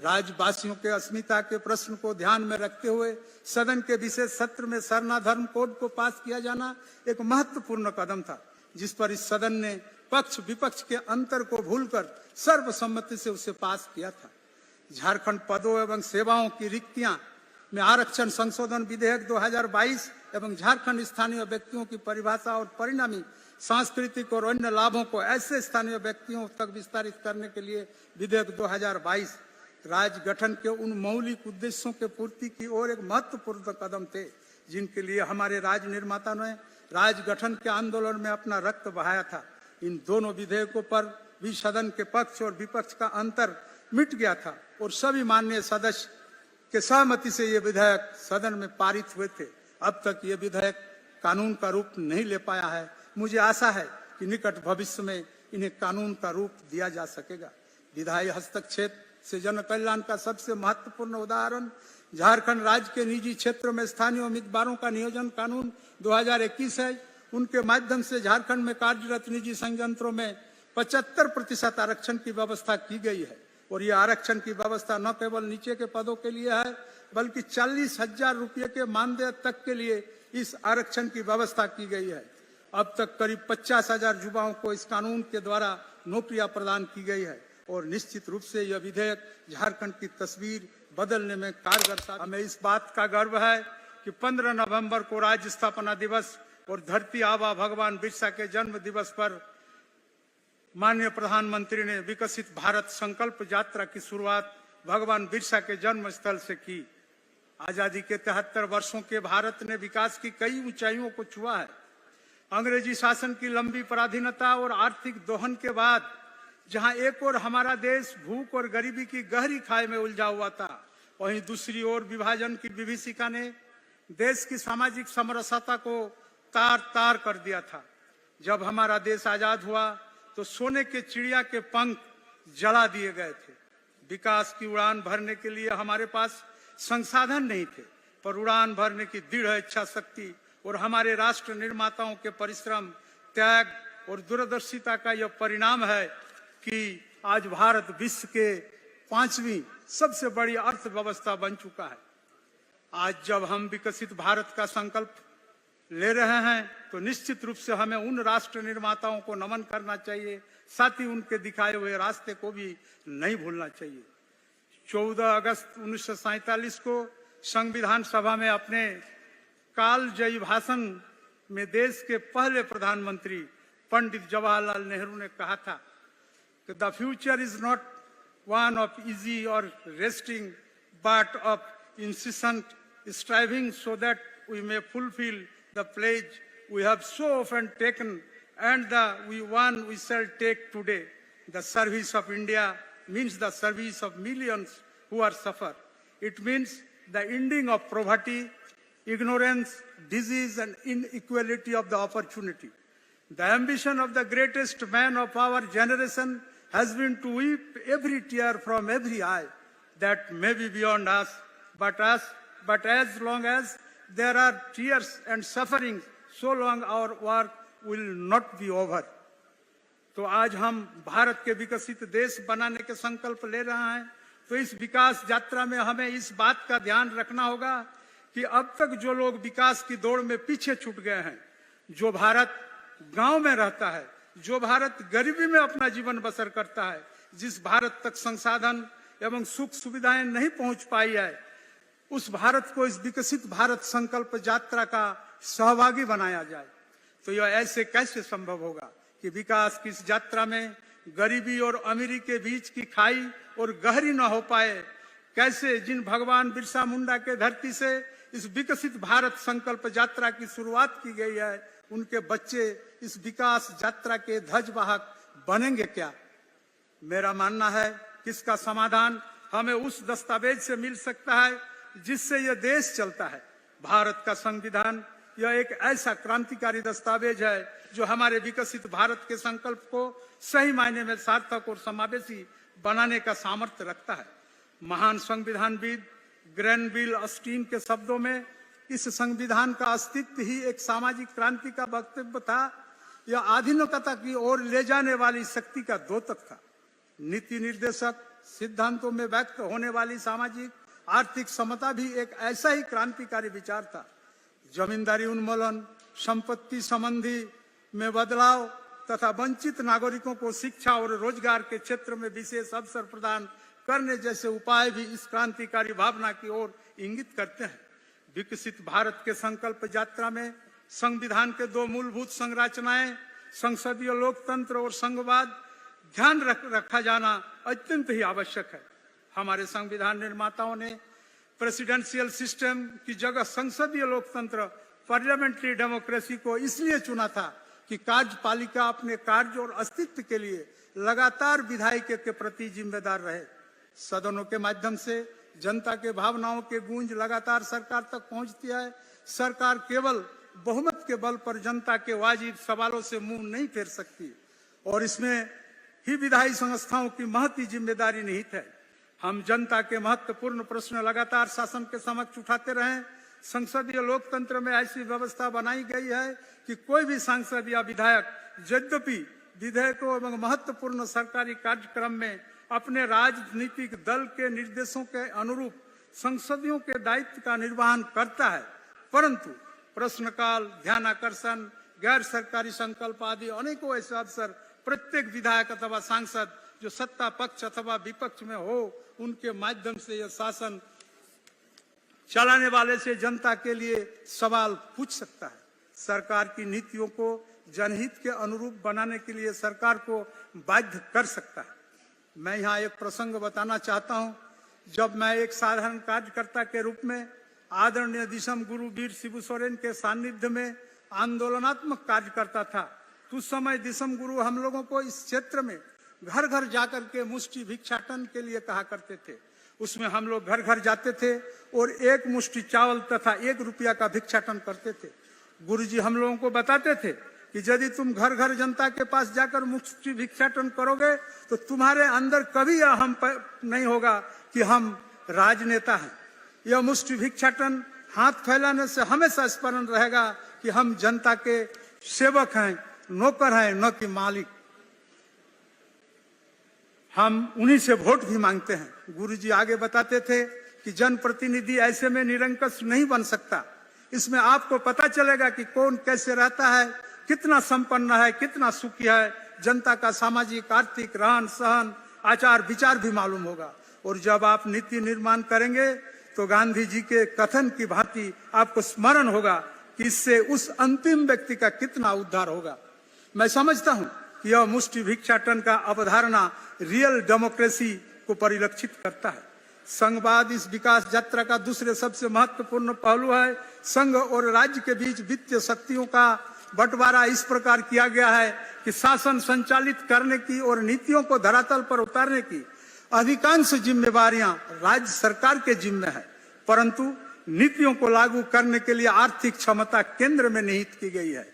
राज्यवासियों के अस्मिता के प्रश्न को ध्यान में रखते हुए सदन के विशेष सत्र में सरना धर्म कोड को पास किया जाना एक महत्वपूर्ण कदम था, जिस पर इस सदन ने पक्ष विपक्ष के अंतर को भूलकर सर्वसम्मति से उसे पास किया था। झारखंड पदों एवं सेवाओं की रिक्तियां में आरक्षण संशोधन विधेयक 2022 एवं झारखंड स्थानीय व्यक्तियों की परिभाषा और परिणामी सांस्कृतिक और अन्य लाभों को ऐसे स्थानीय व्यक्तियों तक विस्तारित करने के लिए विधेयक 2022 राज्य गठन के उन मौलिक उद्देश्यों के पूर्ति की ओर एक महत्वपूर्ण कदम थे, जिनके लिए हमारे राज्य निर्माता ने राज्य गठन के आंदोलन में अपना रक्त बहाया था। इन दोनों विधेयकों पर भी सदन के पक्ष और विपक्ष का अंतर मिट गया था और सभी माननीय सदस्य के सहमति से ये विधेयक सदन में पारित हुए थे। अब तक ये विधेयक कानून का रूप नहीं ले पाया है। मुझे आशा है कि निकट भविष्य में इन्हें कानून का रूप दिया जा सकेगा। विधायी हस्तक्षेप से जन कल्याण का सबसे महत्वपूर्ण उदाहरण झारखंड राज्य के निजी क्षेत्रों में स्थानीय उम्मीदवारों का नियोजन कानून 2021 है। उनके माध्यम से झारखंड में कार्यरत निजी संयंत्रों में 75% आरक्षण की व्यवस्था की गई है और यह आरक्षण की व्यवस्था न केवल नीचे के पदों के लिए है, बल्कि 40,000 रुपये के मानदेय तक के लिए इस आरक्षण की व्यवस्था की गई है। अब तक करीब 50,000 युवाओं को इस कानून के द्वारा नौकरियां प्रदान की गई है और निश्चित रूप से यह विधेयक झारखंड की तस्वीर बदलने में कारगर साबित। हमें इस बात का गर्व है कि 15 नवंबर को राज्य स्थापना दिवस और धरती आबा भगवान बिरसा के जन्म दिवस पर माननीय प्रधानमंत्री ने विकसित भारत संकल्प यात्रा की शुरुआत भगवान बिरसा के जन्म स्थल से की। आजादी के 73 वर्षों के भारत ने विकास की कई ऊंचाइयों को छुआ है। अंग्रेजी शासन की लंबी पराधीनता और आर्थिक दोहन के बाद जहां एक ओर हमारा देश भूख और गरीबी की गहरी खाई में उलझा हुआ था, वहीं दूसरी ओर विभाजन की विभीषिका ने देश की सामाजिक समरसता को तार तार कर दिया था। जब हमारा देश आजाद हुआ तो सोने के चिड़िया के पंख जला दिए गए थे। विकास की उड़ान भरने के लिए हमारे पास संसाधन नहीं थे, पर उड़ान भरने की दृढ़ इच्छा शक्ति और हमारे राष्ट्र निर्माताओं के परिश्रम, त्याग और दूरदर्शिता का यह परिणाम है कि आज भारत विश्व के 5वीं सबसे बड़ी अर्थव्यवस्था बन चुका है। आज जब हम विकसित भारत का संकल्प ले रहे हैं तो निश्चित रूप से हमें उन राष्ट्र निर्माताओं को नमन करना चाहिए, साथ ही उनके दिखाए हुए रास्ते को भी नहीं भूलना चाहिए। 14 अगस्त 1947 को संविधान सभा में अपने कालजयी भाषण में देश के पहले प्रधानमंत्री पंडित जवाहरलाल नेहरू ने कहा था कि the future is not one of easy और resting but of insistent striving so that we may fulfil the pledge we have so often taken and the one we shall take today. The service of India means the service of millions who are suffer. It means the ending of poverty, ignorance, disease and inequality of the opportunity. The ambition of the greatest man of our generation has been to weep every tear from every eye that may be beyond us, but as long as there are tears and suffering, so long our work will not be over. तो आज हम भारत के विकसित देश बनाने के संकल्प ले रहे हैं, तो इस विकास यात्रा में हमें इस बात का ध्यान रखना होगा कि अब तक जो लोग विकास की दौड़ में पीछे छूट गए हैं, जो भारत गांव में रहता है, जो भारत गरीबी में अपना जीवन बसर करता है, जिस भारत तक संसाधन एवं सुख सुविधाएं नहीं पहुंच पाई है, उस भारत को इस विकसित भारत संकल्प यात्रा का सहभागी बनाया जाए। तो यह ऐसे कैसे संभव होगा कि विकास की इस यात्रा में गरीबी और अमीरी के बीच की खाई और गहरी न हो पाए? कैसे जिन भगवान बिरसा मुंडा के धरती से इस विकसित भारत संकल्प यात्रा की शुरुआत की गई है, उनके बच्चे इस विकास यात्रा के ध्वजवाहक बनेंगे क्या? मेरा मानना है कि इसका समाधान हमें उस दस्तावेज से मिल सकता है जिससे यह देश चलता है। भारत का संविधान यह एक ऐसा क्रांतिकारी दस्तावेज है जो हमारे विकसित भारत के संकल्प को सही मायने में सार्थक और समावेशी बनाने का सामर्थ्य रखता है। महान संविधानविद ग्रैनविल ऑस्टिन के शब्दों में, इस संविधान का अस्तित्व ही एक सामाजिक क्रांति का वक्तव्य था। यह आधुनिकता की ओर ले जाने वाली शक्ति का द्योतक था। नीति निर्देशक, सिद्धांतों में व्यक्त होने वाली सामाजिक आर्थिक समता भी एक ऐसा ही क्रांतिकारी विचार था। जमींदारी उन्मूलन, संपत्ति संबंधी में बदलाव तथा वंचित नागरिकों को शिक्षा और रोजगार के क्षेत्र में विशेष अवसर प्रदान करने जैसे उपाय भी इस क्रांतिकारी भावना की ओर इंगित करते हैं। विकसित भारत के संकल्प यात्रा में संविधान के दो मूलभूत संरचनाएं, संसदीय लोकतंत्र और संघवाद, ध्यान रखा जाना अत्यंत ही आवश्यक है। हमारे संविधान निर्माताओं ने प्रेसिडेंशियल सिस्टम की जगह संसदीय लोकतंत्र, पार्लियामेंट्री डेमोक्रेसी को इसलिए चुना था कि कार्यपालिका अपने कार्य और अस्तित्व के लिए लगातार विधायिका के प्रति जिम्मेदार रहे। सदनों के माध्यम से जनता के भावनाओं के गूंज लगातार सरकार तक पहुंचती है। सरकार केवल बहुमत के बल पर जनता के वाजिब सवालों से मुंह नहीं फेर सकती और इसमें ही विधायी संस्थाओं की महती जिम्मेदारी निहित है। हम जनता के महत्वपूर्ण प्रश्न लगातार शासन के समक्ष उठाते रहे। संसदीय लोकतंत्र में ऐसी व्यवस्था बनाई गई है कि कोई भी सांसद या विधायक यद्यपि विधेयकों एवं महत्वपूर्ण सरकारी कार्यक्रम में अपने राजनीतिक दल के निर्देशों के अनुरूप संसदीयों के दायित्व का निर्वहन करता है, परंतु प्रश्नकाल, ध्यानाकर्षण, गैर सरकारी संकल्प आदि अनेकों ऐसे अवसर प्रत्येक विधायक अथवा सांसद जो सत्ता पक्ष अथवा विपक्ष में हो उनके माध्यम से यह शासन चलाने वाले से जनता के लिए सवाल पूछ सकता है। सरकार की नीतियों को जनहित के अनुरूप बनाने के लिए सरकार को बाध्य कर सकता है। मैं यहाँ एक प्रसंग बताना चाहता हूँ। जब मैं एक साधारण कार्यकर्ता के रूप में आदरणीय दिसम गुरु वीर शिबू सोरेन के सानिध्य में आंदोलनात्मक कार्य करता था, तो उस समय दिसम गुरु हम लोगों को इस क्षेत्र में घर घर जाकर के मुष्टि भिक्षाटन के लिए कहा करते थे। उसमें हम लोग घर घर जाते थे और एक मुष्टि चावल तथा 1 रुपया का भिक्षाटन करते थे। गुरुजी हम लोगों को बताते थे कि यदि तुम घर घर जनता के पास जाकर मुष्टि भिक्षाटन करोगे तो तुम्हारे अंदर कभी यह हम नहीं होगा कि हम राजनेता हैं। यह मुष्टि भिक्षाटन हाथ फैलाने से हमेशा स्मरण रहेगा कि हम जनता के सेवक हैं, नौकर हैं, न कि मालिक। हम उन्हीं से वोट भी मांगते हैं। गुरुजी आगे बताते थे कि जनप्रतिनिधि ऐसे में निरंकुश नहीं बन सकता। इसमें आपको पता चलेगा कि कौन कैसे रहता है, कितना संपन्न है, कितना सुखी है। जनता का सामाजिक, आर्थिक, रहन सहन, आचार विचार भी मालूम होगा। और जब आप नीति निर्माण करेंगे तो गांधी जी के कथन की भांति आपको स्मरण होगा कि इससे उस अंतिम व्यक्ति का कितना उद्धार होगा। मैं समझता हूं कि यह मुष्टि भिक्षाटन का अवधारणा रियल डेमोक्रेसी को परिलक्षित करता है। संघवाद इस विकास यात्रा का दूसरे सबसे महत्वपूर्ण पहलू है। संघ और राज्य के बीच वित्तीय शक्तियों का बंटवारा इस प्रकार किया गया है कि शासन संचालित करने की और नीतियों को धरातल पर उतारने की अधिकांश जिम्मेवारियां राज्य सरकार के जिम्मे है, परंतु नीतियों को लागू करने के लिए आर्थिक क्षमता केंद्र में निहित की गई है।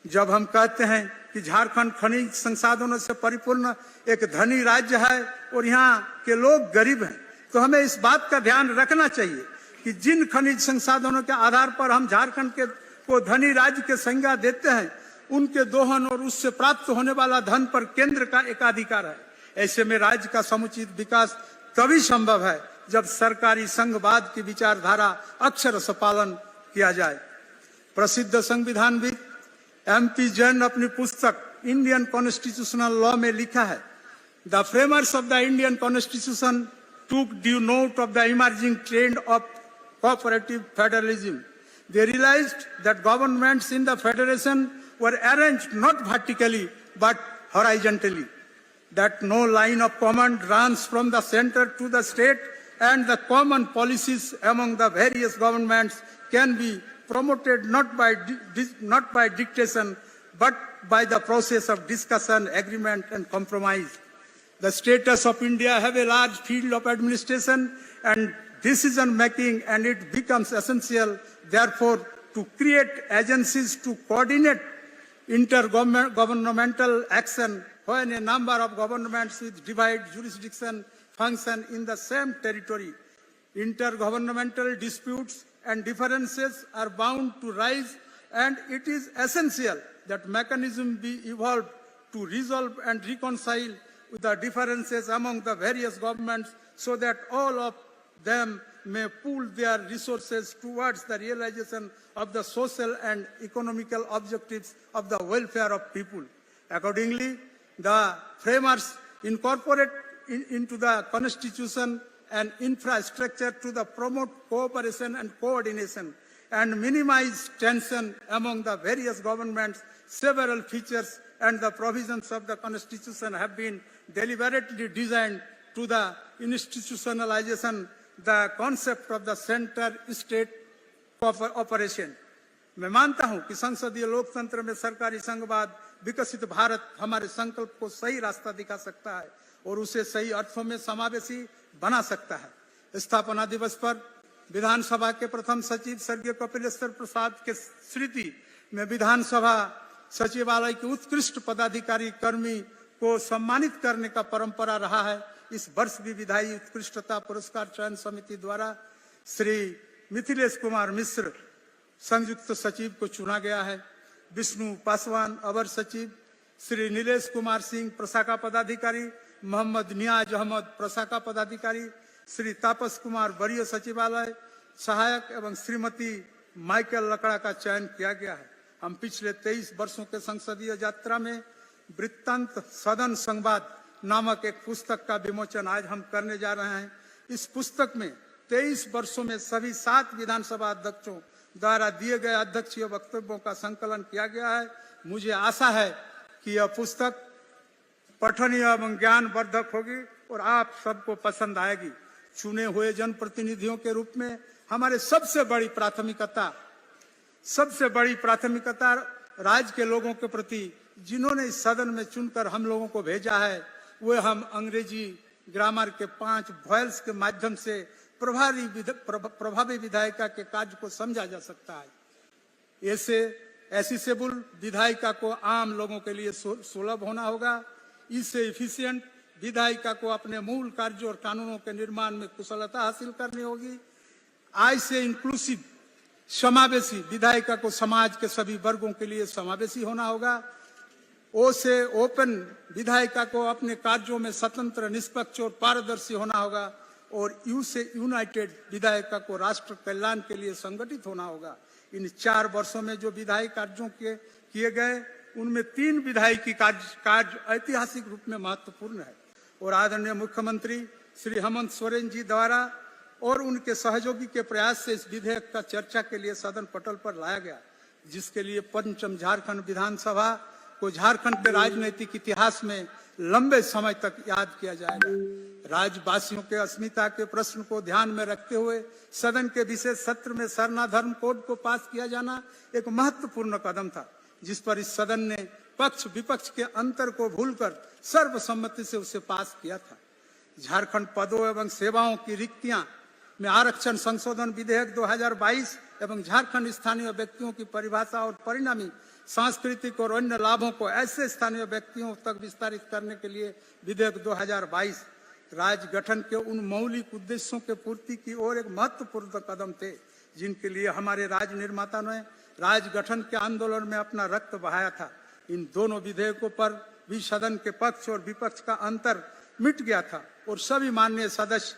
जब हम कहते हैं कि झारखंड खनिज संसाधनों से परिपूर्ण एक धनी राज्य है और यहाँ के लोग गरीब हैं, तो हमें इस बात का ध्यान रखना चाहिए कि जिन खनिज संसाधनों के आधार पर हम झारखंड के को धनी राज्य के संज्ञा देते हैं, उनके दोहन और उससे प्राप्त होने वाला धन पर केंद्र का एकाधिकार है। ऐसे में राज्य का समुचित विकास तभी संभव है जब सरकारी संघवाद की विचारधारा अक्षरशः पालन किया जाए। प्रसिद्ध संविधानविद MP जैन अपनी पुस्तक इंडियन कॉन्स्टिट्यूशनल लॉ में लिखा है, the framers of the Indian constitution took due note of the emerging trend of cooperative federalism. They realized that governments in the federation were arranged not vertically but horizontally, that no line of command runs from the center to the state, and the common policies among the various governments can be promoted not by dictation but by the process of discussion, agreement and compromise. The status of India have a large field of administration and decision making, and it becomes essential therefore to create agencies to coordinate intergovernmental action when a number of governments with divided jurisdiction function in the same territory. Intergovernmental disputes and differences are bound to rise, and it is essential that mechanism be evolved to resolve and reconcile with the differences among the various governments so that all of them may pool their resources towards the realization of the social and economical objectives of the welfare of people. Accordingly, the framers incorporate into the Constitution an infrastructure to the promote cooperation and coordination and minimize tension among the various governments. Several features and the provisions of the Constitution have been deliberately designed to the institutionalization the concept of the center state operation. मैं मानता हूं कि संसदीय लोकतंत्र में सरकारी संघवाद विकसित भारत हमारे संकल्प को सही रास्ता दिखा सकता है और उसे सही अर्थों में समावेशी बना सकता है। स्थापना दिवस पर विधानसभा के प्रथम सचिव स्वर्गीय कपिलेश्वर प्रसाद के स्मृति में विधानसभा सचिवालय के उत्कृष्ट पदाधिकारी कर्मी को सम्मानित करने का परंपरा रहा है। इस वर्ष भी विधायी उत्कृष्टता पुरस्कार चयन समिति द्वारा श्री मिथिलेश कुमार मिश्र संयुक्त सचिव को चुना गया है। विष्णु पासवान अवर सचिव, श्री नीलेश कुमार सिंह प्रशाखा पदाधिकारी, मोहम्मद नियाज अहमद प्रशाखा पदाधिकारी, श्री तापस कुमार वरीय सचिवालय सहायक एवं श्रीमती माइकल लकड़ा का चयन किया गया है। हम पिछले 23 वर्षों के संसदीय यात्रा में वृत्तांत सदन संवाद नामक एक पुस्तक का विमोचन आज हम करने जा रहे हैं। इस पुस्तक में 23 वर्षों में सभी 7 विधानसभा अध्यक्षों द्वारा दिए गए अध्यक्षीय वक्तव्यों का संकलन किया गया है। मुझे आशा है कि यह पुस्तक पठनीय एवं ज्ञानवर्धक होगी और आप सबको पसंद आएगी। चुने हुए जनप्रतिनिधियों के रूप में हमारे सबसे बड़ी प्राथमिकता राज्य के लोगों के प्रति जिन्होंने इस सदन में चुनकर हम लोगों को भेजा है, वे हम अंग्रेजी ग्रामर के 5 वॉयल्स के माध्यम से प्रभावी विधायिका के कार्य को समझा जा सकता है। ऐसे एसेसिबल विधायिका को आम लोगों के लिए सुलभ होना होगा। इससे इफिशिएंट विधायिका को अपने मूल कार्यों और कानूनों के निर्माण में कुशलता हासिल करनी होगी। आई से इंक्लूसिव समावेशी विधायिका को समाज के सभी वर्गों के लिए समावेशी होना होगा। ओ से ओपन विधायिका को अपने कार्यों में स्वतंत्र, निष्पक्ष और पारदर्शी होना होगा और यू से यूनाइटेड विधायिका को राष्ट्र कल्याण के लिए संगठित होना होगा। इन 4 वर्षों में जो विधायी कार्यों किए गए उनमें 3 विधायिकी कार्य ऐतिहासिक रूप में महत्वपूर्ण है और आदरणीय मुख्यमंत्री श्री हेमंत सोरेन जी द्वारा और उनके सहयोगी के प्रयास से इस विधेयक का चर्चा के लिए सदन पटल पर लाया गया, जिसके लिए पंचम झारखंड विधानसभा को झारखंड के राजनीतिक इतिहास में लंबे समय तक याद किया जाएगा। राज्यवासियों के अस्मिता के प्रश्न को ध्यान में रखते हुए सदन के विशेष सत्र में सरना धर्म कोड को पास किया जाना एक महत्वपूर्ण कदम था, जिस पर इस सदन ने पक्ष विपक्ष के अंतर को भूलकर सर्वसम्मति से उसे पास किया था। झारखंड पदों एवं सेवाओं की रिक्तियां में आरक्षण संशोधन विधेयक 2022 एवं झारखंड स्थानीय व्यक्तियों की परिभाषा और परिणामी सांस्कृतिक और अन्य लाभों को ऐसे स्थानीय व्यक्तियों तक विस्तारित करने के लिए विधेयक 2022 राज्य गठन के उन मौलिक उद्देश्यों के पूर्ति की ओर एक महत्वपूर्ण कदम थे, जिनके लिए हमारे राज्य निर्माता ने राज्य गठन के आंदोलन में अपना रक्त बहाया था। इन दोनों विधेयकों पर भी सदन के पक्ष और विपक्ष का अंतर मिट गया था और सभी माननीय सदस्य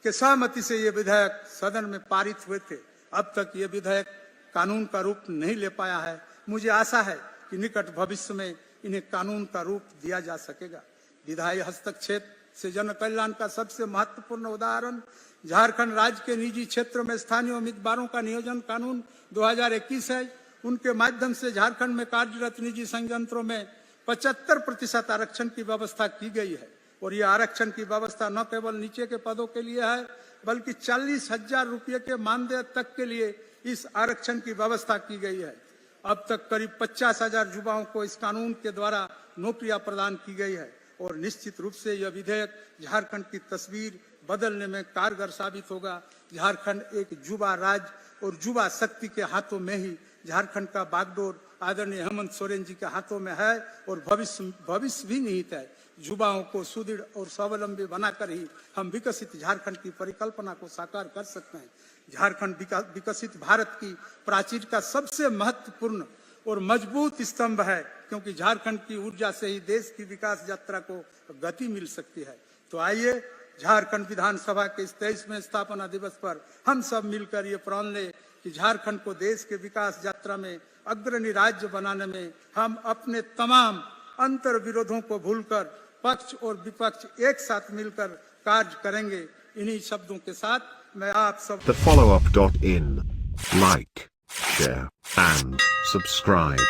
के सहमति से ये विधेयक सदन में पारित हुए थे। अब तक ये विधेयक कानून का रूप नहीं ले पाया है। मुझे आशा है कि निकट भविष्य में इन्हें कानून का रूप दिया जा सकेगा। विधायी हस्तक्षेप से जन कल्याण का सबसे महत्वपूर्ण उदाहरण झारखंड राज्य के निजी क्षेत्रों में स्थानीय उम्मीदवारों का नियोजन कानून 2021 है। उनके माध्यम से झारखंड में कार्यरत निजी संयंत्रों में 75% आरक्षण की व्यवस्था की गई है और यह आरक्षण की व्यवस्था न केवल नीचे के पदों के लिए है, बल्कि 40,000 रुपये के मानदेय तक के लिए इस आरक्षण की व्यवस्था की गई है। अब तक करीब 50,000 युवाओं को इस कानून के द्वारा नौकरियां प्रदान की गई है और निश्चित रूप से यह विधेयक झारखंड की तस्वीर बदलने में कारगर साबित होगा। झारखंड एक युवा राज्य और युवा शक्ति के हाथों में ही झारखंड का बागडोर आदरणीय हेमंत सोरेन जी के हाथों में है और भविष्य भी निहित है। युवाओं को सुदृढ़ और स्वावलंबी बनाकर ही हम विकसित झारखंड की परिकल्पना को साकार कर सकते हैं। झारखंड विकसित भारत की प्राचीर का सबसे महत्वपूर्ण और मजबूत स्तंभ है, क्योंकि झारखंड की ऊर्जा से ही देश की विकास यात्रा को गति मिल सकती है। तो आइए झारखंड विधानसभा के इस 23वें स्थापना दिवस पर हम सब मिलकर ये प्रण लें कि झारखंड को देश के विकास यात्रा में अग्रणी राज्य बनाने में हम अपने तमाम अंतर विरोधों को भूलकर पक्ष और विपक्ष एक साथ मिलकर कार्य करेंगे। इन्हीं शब्दों के साथ मैं आप सब The follow-up.in. Like, share, and subscribe.